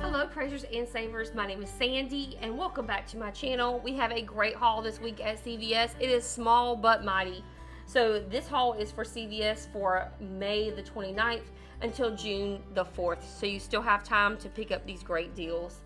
Hello praisers and savers, my name is Sandy and welcome back to my channel. We have a great haul this week at CVS. It is small but mighty. So this haul is for CVS for May the 29th until June the 4th. So you still have time to pick up these great deals.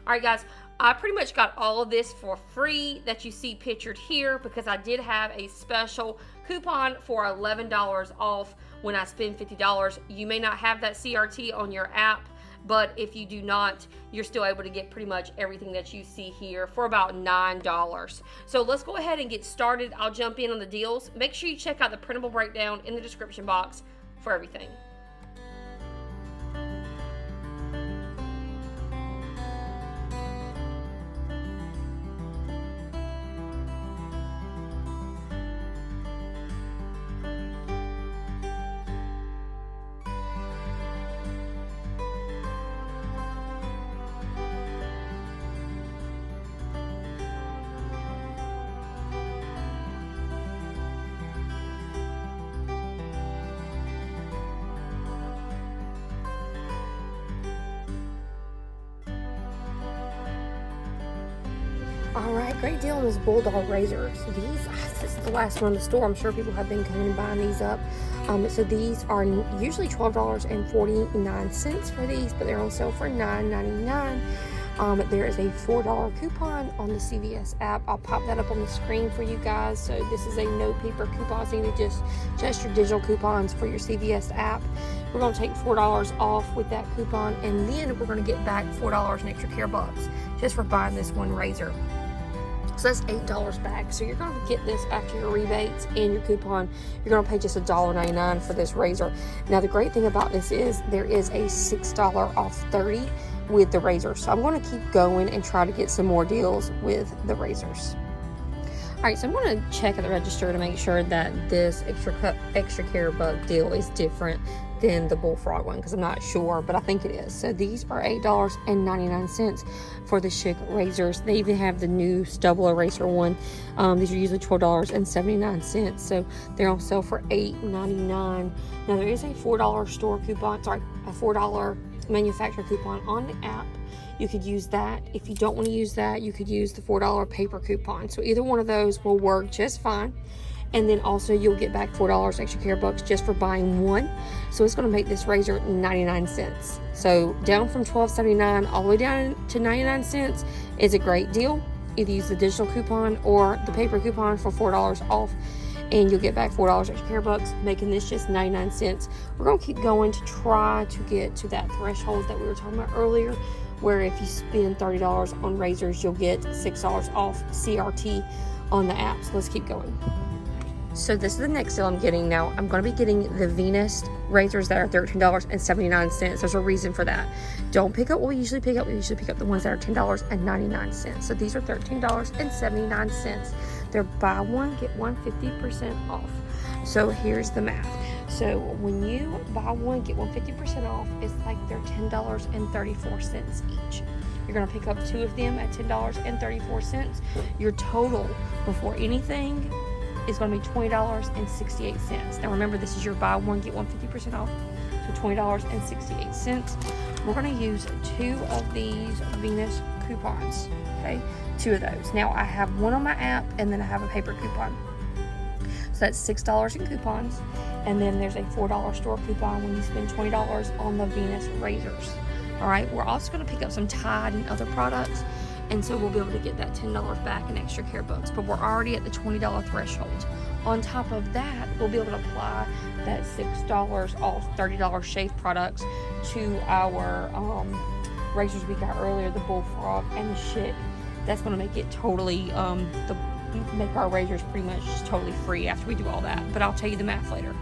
Alright guys, I pretty much got all of this for free that you see pictured here because I did have a special coupon for $11 off when I spend $50. You may not have that CRT on your app, but if you do not, you're still able to get pretty much everything that you see here for about $9. So let's go ahead and get started. I'll jump in on the deals. Make sure you check out the printable breakdown in the description box for everything. Alright, great deal on this Bulldog razors. This is the last one in the store. I'm sure people have been coming and buying these up. So these are usually $12.49 for these, but they're on sale for $9.99. There is a $4 coupon on the CVS app. I'll pop that up on the screen for you guys. So this is a no paper coupon, so you need just your digital coupons for your CVS app. We're going to take $4 off with that coupon, and then we're going to get back $4 in extra care bucks just for buying this one razor. So that's $8 back. So you're going to get this after your rebates and your coupon. You're going to pay just $1.99 for this razor. Now the great thing about this is there is a $6 off 30 with the razors. So I'm going to keep going and try to get some more deals with the razors. Alright, so I'm going to check at the register to make sure that this extra care buck deal is different than the Bullfrog one, because I'm not sure, but I think it is. So these are $8.99 for the Chic razors. They even have the new stubble eraser one. These are usually $12.79, so they're on sale for $8.99. Now there is a $4 store coupon, a $4 manufacturer coupon on the app. You could use that. If you don't want to use that, you could use the $4 paper coupon. So either one of those will work just fine. And then also you'll get back $4 extra care bucks just for buying one. So it's going to make this razor 99 cents. So down from $12.79 all the way down to 99 cents is a great deal. Either use the digital coupon or the paper coupon for $4 off, and you'll get back $4 extra care bucks, making this just 99 cents. We're going to keep going to try to get to that threshold that we were talking about earlier, where if you spend $30 on razors, you'll get $6 off CRT on the app. So let's keep going. So this is the next deal I'm getting now. I'm going to be getting the Venus razors that are $13.79. There's a reason for that. Don't pick up what we usually pick up. We usually pick up the ones that are $10.99. So these are $13.79. They're buy one, get one 50% off. So here's the math. So when you buy one, get one 50% off, it's like they're $10.34 each. You're going to pick up two of them at $10.34. Your total before anything is going to be $20.68. Now remember, this is your buy one, get one 50% off. So $20.68. We're going to use two of these Venus coupons. Okay, two of those. Now I have one on my app, and then I have a paper coupon. So that's $6 in coupons. And then there's a $4 store coupon when you spend $20 on the Venus razors. Alright, we're also going to pick up some Tide and other products, and so we'll be able to get that $10 back in extra care bucks, but we're already at the $20 threshold. On top of that, we'll be able to apply that $6 off $30 shave products to our razors we got earlier, the Bullfrog and the Chic. That's going to make it totally, make our razors pretty much totally free after we do all that, but I'll tell you the math later.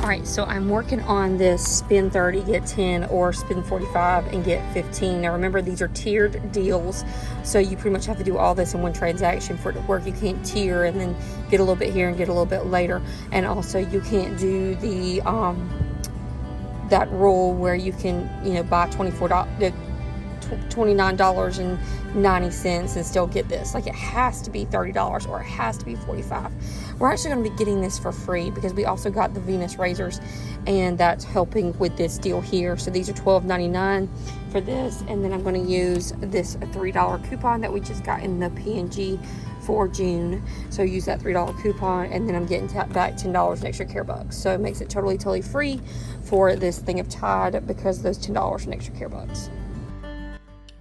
Alright, so I'm working on this spend 30, get 10, or spend 45 and get 15. Now remember, these are tiered deals, so you pretty much have to do all this in one transaction for it to work. You can't tier and then get a little bit here and get a little bit later. And also you can't do the that rule where you can, buy $29.90 and still get this. Like, it has to be $30 or it has to be $45. We're actually going to be getting this for free because we also got the Venus razors, and that's helping with this deal here. So these are $12.99. for this, and then I'm going to use this $3 coupon that we just got in the P&G for June. So use that $3 coupon, and then I'm getting back $10 in extra care bucks. So it makes it totally free for this thing of Tide because of those $10 in extra care bucks.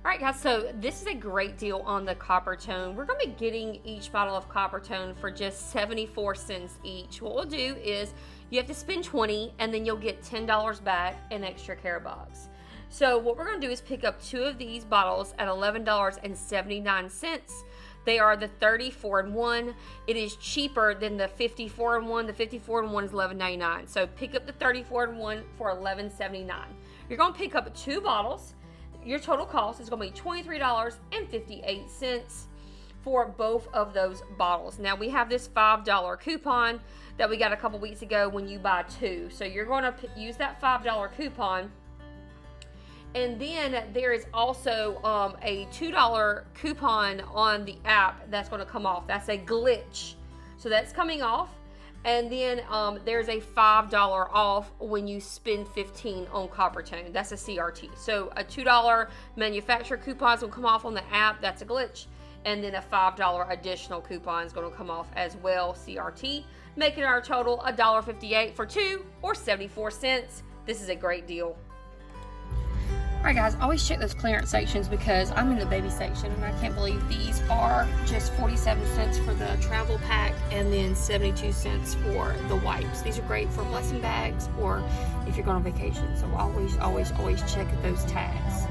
Alright guys, so this is a great deal on the Coppertone. We're going to be getting each bottle of Coppertone for just 74 cents each. What we'll do is you have to spend $20 and then you'll get $10 back in extra care bucks. So what we're going to do is pick up 2 of these bottles at $11.79. They are the 34-in-1. It is cheaper than the 54-in-1. The 54-in-1 is $11.99. So pick up the 34-in-1 for $11.79. You're going to pick up 2 bottles. Your total cost is going to be $23.58 for both of those bottles. Now we have this $5 coupon that we got a couple weeks ago when you buy 2. So you're going to use that $5 coupon. And then there is also a $2 coupon on the app that's going to come off. That's a glitch. So that's coming off. And then there's a $5 off when you spend $15 on Coppertone. That's a CRT. So a $2 manufacturer coupon will come off on the app. That's a glitch. And then a $5 additional coupon is going to come off as well, CRT, making our total $1.58 for 2 or 74 cents. This is a great deal. Alright guys, always check those clearance sections because I'm in the baby section and I can't believe these are just 47 cents for the travel pack and then 72 cents for the wipes. These are great for blessing bags or if you're going on vacation. So always check those tags.